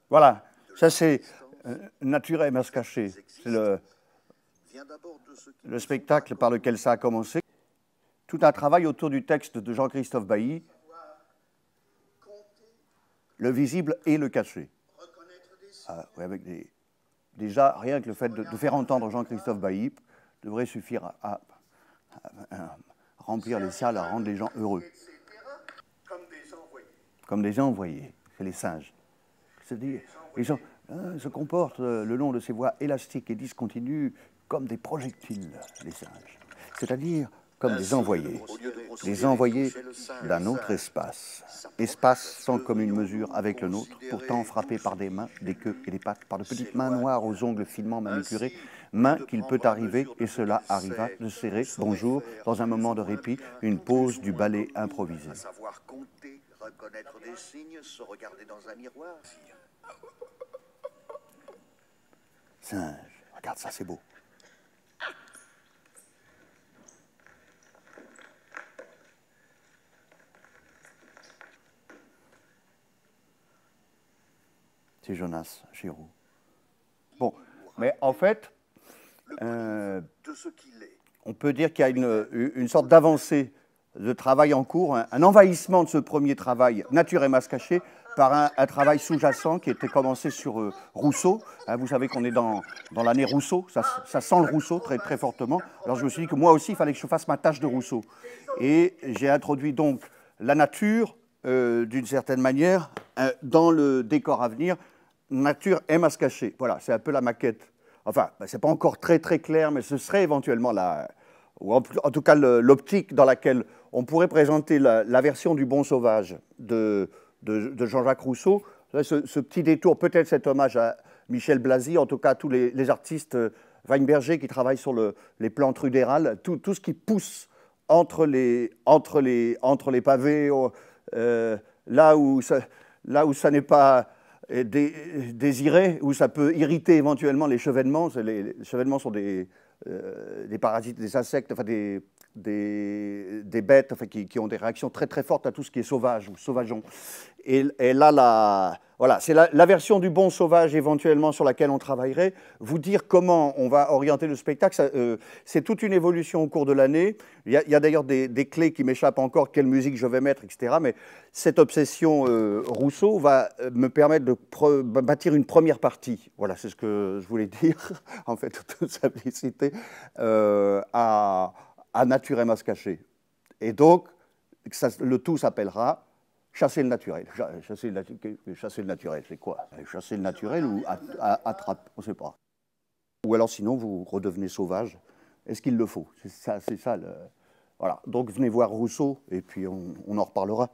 Voilà, ça c'est Nature et masque caché. C'est le spectacle par lequel ça a commencé. Tout un travail autour du texte de Jean-Christophe Bailly, le visible et le caché. Ouais, avec déjà, rien que le fait de faire entendre Jean-Christophe Bailly devrait suffire à remplir les salles, à rendre les gens heureux. Comme des envoyés, c'est les singes. C'est-à-dire, les gens se comportent le long de ces voies élastiques et discontinues comme des projectiles, les singes. C'est-à-dire comme des envoyés d'un autre espace. Espace sans commune mesure avec le nôtre, pourtant frappé par des mains, des queues et des pattes, par de petites mains noires aux ongles finement manucurés, mains qu'il peut arriver, et cela arriva, de serrer, bonjour, dans un moment de répit, une pause du ballet improvisé. Reconnaître des signes, se regarder dans un miroir. Singe, regarde ça, c'est beau. C'est Jonas Giroud. Bon, mais en fait, on peut dire qu'il y a une sorte d'avancée de travail en cours, un envahissement de ce premier travail, Nature et masque caché, par un travail sous-jacent qui était commencé sur Rousseau. Vous savez qu'on est dans l'année Rousseau, ça sent le Rousseau très, très fortement. Alors je me suis dit que moi aussi, il fallait que je fasse ma tâche de Rousseau. Et j'ai introduit donc la nature, d'une certaine manière, dans le décor à venir, Nature et masque caché. Voilà, c'est un peu la maquette. Enfin, c'est pas encore très, très clair, mais ce serait éventuellement ou en tout cas l'optique dans laquelle on pourrait présenter la version du Bon Sauvage de Jean-Jacques Rousseau. Ce petit détour, peut-être cet hommage à Michel Blasi, en tout cas tous les artistes Weinberger qui travaillent sur les plantes rudérales, tout ce qui pousse entre les pavés, là où ça n'est pas désiré, où ça peut irriter éventuellement les chevènements. Les chevènements sont des parasites, des insectes, enfin des bêtes, enfin, qui ont des réactions très très fortes à tout ce qui est sauvage ou sauvageon. Et là, voilà, c'est la version du Bon Sauvage éventuellement sur laquelle on travaillerait. Vous dire comment on va orienter le spectacle, c'est toute une évolution au cours de l'année. Il y a d'ailleurs des clés qui m'échappent encore, quelle musique je vais mettre, etc. Mais cette obsession Rousseau va me permettre de bâtir une première partie. Voilà, c'est ce que je voulais dire, en fait, toute simplicité, à Nature et masque caché. Et donc, le tout s'appellera Chasser le naturel. Chasser le naturel, c'est quoi? Chasser le naturel ou attraper, on ne sait pas. Ou alors sinon, vous redevenez sauvage. Est-ce qu'il le faut? C'est ça. Voilà. Donc venez voir Rousseau et puis on en reparlera.